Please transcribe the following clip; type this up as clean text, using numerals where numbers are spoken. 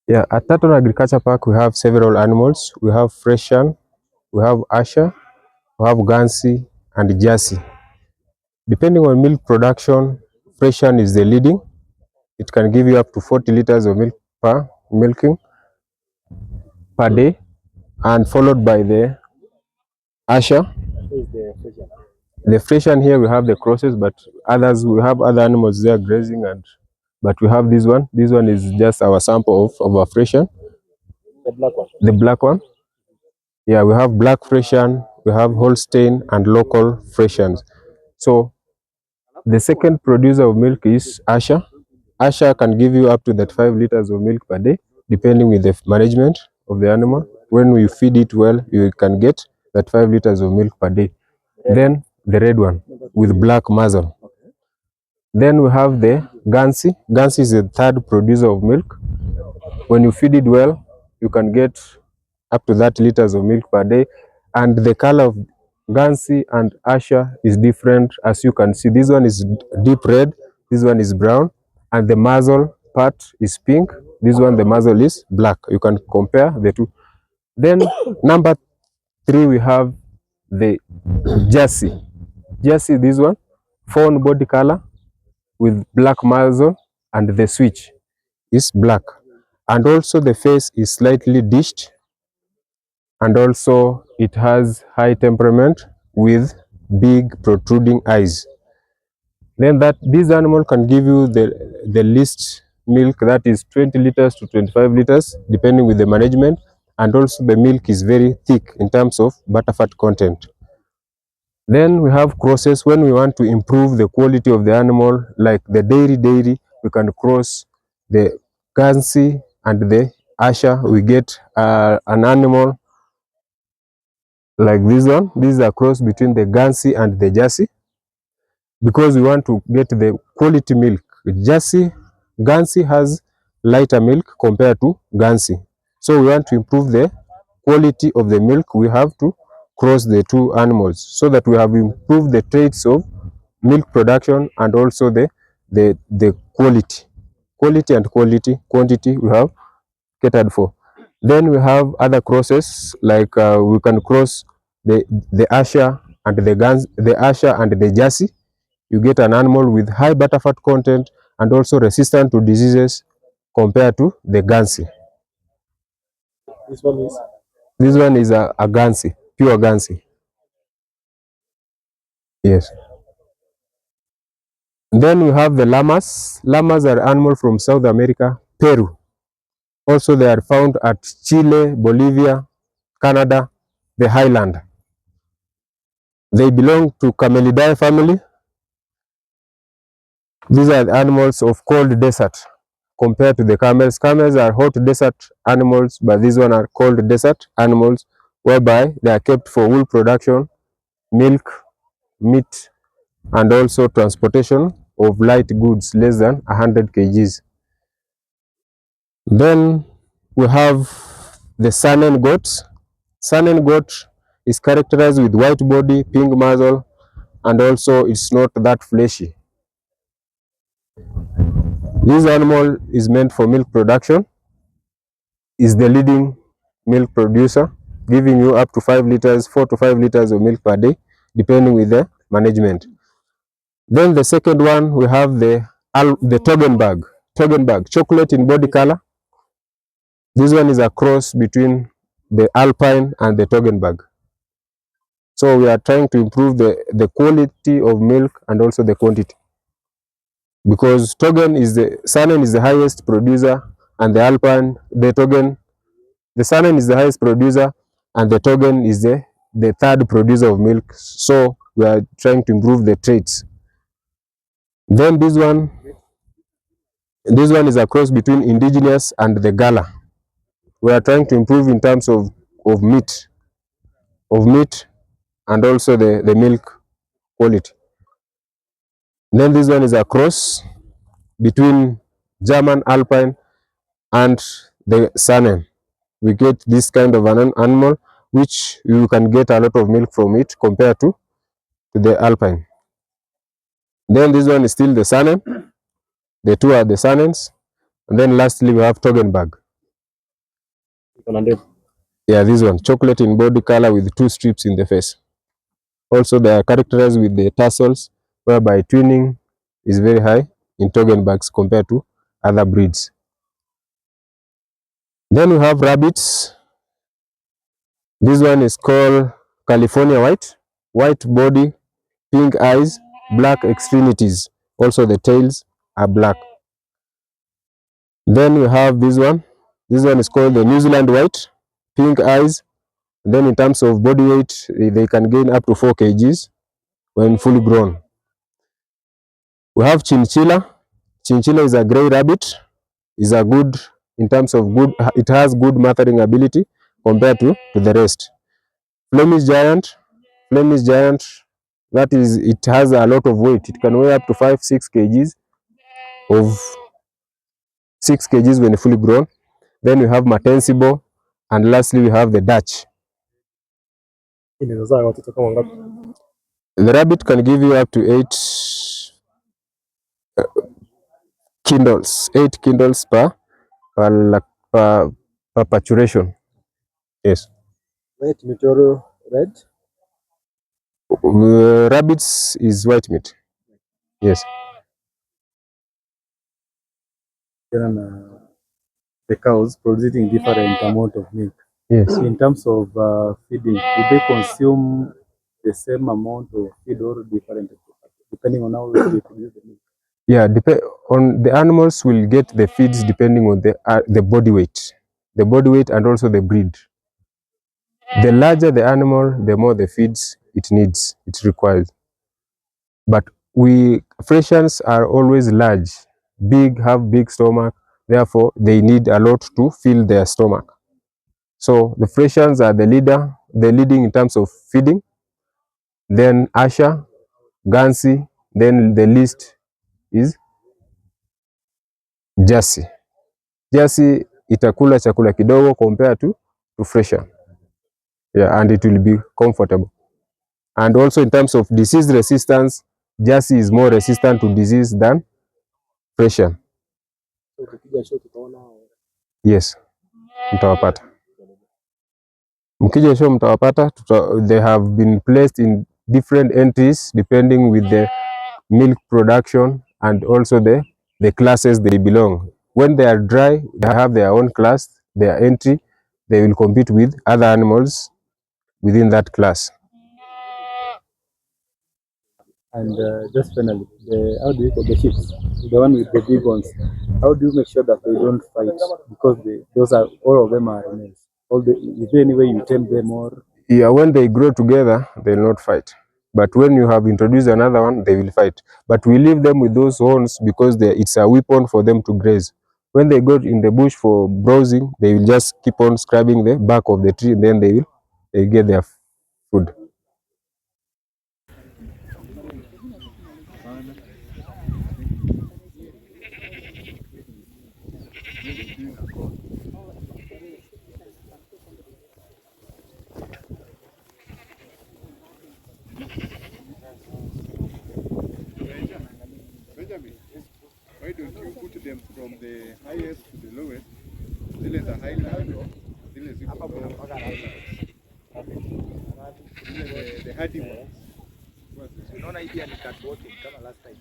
Yeah, at Turtle Agriculture Park, we have several animals. We have Freshian, we have Asher, we have Gansi, and Jersey. Depending on milk production, Freshian is the leading. It can give you up to 40 liters of milk per milking per day, and followed by the Asher. The Freshian here we have the crosses, but others we have other animals there grazing, and but we have this one. This one is just our sample of our Freshian. The black one. The black one. Yeah, we have black Freshian, we have Holstein and local Freshians. So the second producer of milk is Asher. Asher can give you up to that 5 liters of milk per day, depending with the management of the animal. When you feed it well, you can get that 5 liters of milk per day. Then the red one with black muzzle. Then we have the Gansi. Gansi is the third producer of milk. When you feed it well, you can get up to 30 liters of milk per day. And the color of Gansi and Asher is different. As you can see, this one is deep red, this one is brown, and the muzzle part is pink. This one, the muzzle is black. You can compare the two. Then number 3, we have the Jersey. Jersey, this one, fawn body color with black muzzle, and the switch is black. And also the face is slightly dished, and also it has high temperament with big protruding eyes. Then this animal can give you the least milk, that is 20 liters to 25 liters, depending with the management. And also the milk is very thick in terms of butterfat content. Then we have crosses. When we want to improve the quality of the animal, like the dairy, we can cross the Gansi and the Asher. We get an animal like this one. This is a cross between the Gansi and the Jersey, because we want to get the quality milk. Gansi has lighter milk compared to Gansi. So we want to improve the quality of the milk. We have to cross the two animals so that we have improved the traits of milk production and also the quality and quantity we have catered for. Then we have other crosses, like we can cross the Asher and the Asher and the Jersey. You get an animal with high butterfat content and also resistant to diseases compared to the Gansi. This one is? This one is a Gansi, pure Gansi. Yes. Then we have the llamas. Llamas are animals from South America, Peru. Also they are found at Chile, Bolivia, Canada, the highland. They belong to Camelidae family. These are the animals of cold desert compared to the camels. Camels are hot desert animals, but these one are cold desert animals, whereby they are kept for wool production, milk, meat, and also transportation of light goods less than 100 kgs. Then we have the Saanen goats. Saanen goat is characterized with white body, pink muzzle, and also it's not that fleshy. This animal is meant for milk production, is the leading milk producer, giving you up to 4 to 5 liters of milk per day, depending with the management. Then the second one, we have the Toggenburg, chocolate in body color. This one is a cross between the Alpine and the Toggenburg. So we are trying to improve the quality of milk and also the quantity, because Saanen is the highest producer, and the Alpine, the Saanen is the highest producer, and the Toggen is the third producer of milk. So we are trying to improve the traits. Then this one is a cross between indigenous and the Gala. We are trying to improve in terms of meat and also the milk quality. Then this one is a cross between German Alpine and the Saanen. We get this kind of an animal which you can get a lot of milk from it compared to the Alpine. Then this one is still the Sanen. The two are the Sanens. And then lastly, we have Toggenburg. Yeah, this one, chocolate in body color with 2 strips in the face. Also, they are characterized with the tassels, whereby twinning is very high in Toggenburgs compared to other breeds. Then we have rabbits. This one is called California White. White body, pink eyes, black extremities. Also, the tails are black. Then we have this one. This one is called the New Zealand White. Pink eyes. Then in terms of body weight, they can gain up to 4 kgs when fully grown. We have Chinchilla. Chinchilla is a grey rabbit. Is a good, in terms of good, it has good mothering ability compared to the rest. Flemish Giant. Flemish Giant, that is, it has a lot of weight. It can weigh up to 5-6 kgs of 6 kgs when fully grown. Then we have Matensibo, and lastly we have the Dutch. The rabbit can give you up to 8 kindles, 8 kindles per paturation. Yes. White meat or red? Rabbits is white meat. Yes. Then the cows producing different amount of milk. Yes. In terms of feeding, do they consume the same amount of feed or different, depending on how they produce the milk? Yeah, on the animals will get the feeds depending on the body weight and also the breed. The larger the animal, the more the feeds it needs, it requires. But Frisians are always large, have big stomach, therefore they need a lot to fill their stomach. So the Frisians are the leading in terms of feeding, then Asha, Gansi, then the least is Jersey. Jersey itakula chakula kidogo compared to Frisian. Yeah, and it will be comfortable. And also in terms of disease resistance, Jersey is more resistant to disease than Frisian. Yes, mtawapata. Mkija show mtawapata. They have been placed in different entries depending with the milk production and also the classes they belong. When they are dry, they have their own class, their entry. They will compete with other animals within that class. And just finally, how do you call the chicks? The one with the big ones. How do you make sure that they don't fight? Because those are, all of them are males. Is there any way you tame them or? Yeah, when they grow together, they will not fight. But when you have introduced another one, they will fight. But we leave them with those horns because it's a weapon for them to graze. When they go in the bush for browsing, they will just keep on scrubbing the bark of the tree, and then they get their food. Why don't you put them from the highest to the lowest? Zile za highland, zile ziko low, the hardy ones. Unaona hii ni catwalking kama last time.